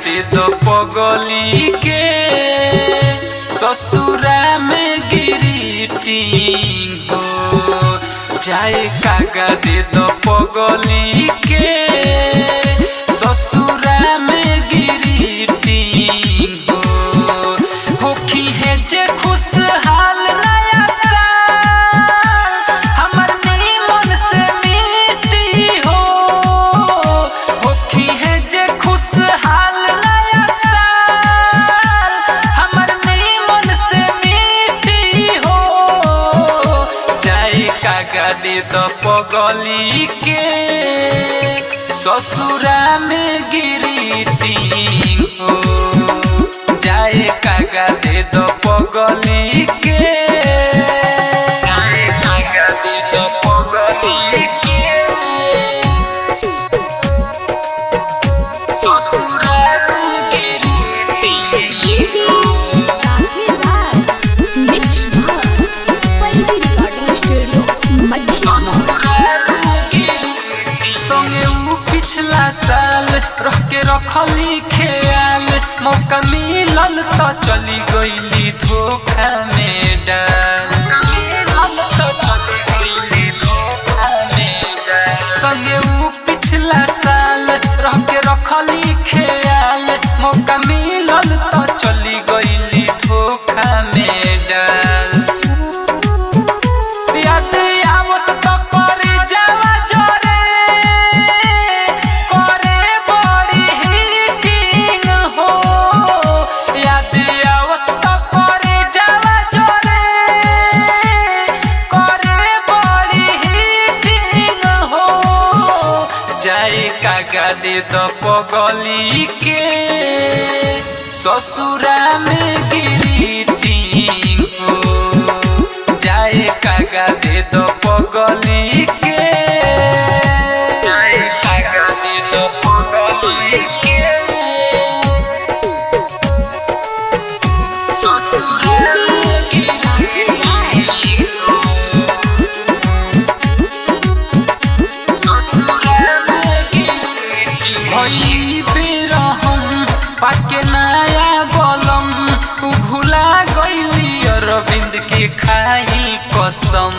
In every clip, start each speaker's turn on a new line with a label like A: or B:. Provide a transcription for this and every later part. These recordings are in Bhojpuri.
A: दे दो पगली के ससुरा में गिरीटिंग हो जाए कागा दे दो पगली के ससुरा में गिरीटिंग हो होखी है जे खुशहाल नया साल हमर नीमन से मिट्टी हो होखी है जे खुशहाल दे दो पगली के ससुरा में गिरीटिंग हो जाए कागा दे दो पगली के जाए कागा दे दो पगली के ससुरा में गिरीटिंग पिछला साल रह के रखली ख्याल मौका मिलल तो चली गईली धोखा में डाल संगे पिछला साल रह के रखली ख्याल मौका मिलल तो चली गईली धोखा में डाल कागा दे दो पगली के ससुरा में गिरीटिंग हो जाए कागा दे दो पगली के जाए कागा दे दो पगली के ससुरा में गिरीटिंग पाके नया बलम भुला गईली अरविंद के खाई कसम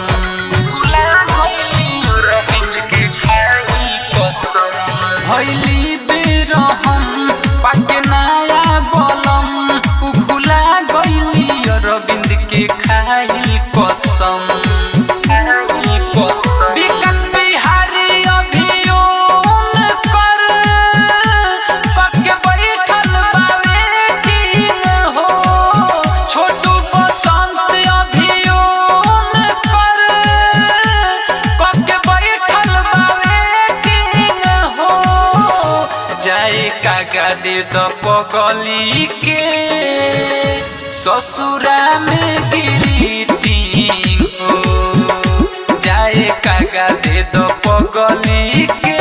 A: भइली बेरहम पाके नया बलम भुला गईली अरविंद के खाई कसम विकास बिहारी अभियोन कर पक्के बैठल बावेटिंग हो छोटू बसंत अभियोन कर पक्के बैठल बावेटिंग हो जाए कागा दे दो पगली के ससुरा में गिरीटिंग हो जाए कागा दे दो पगली के।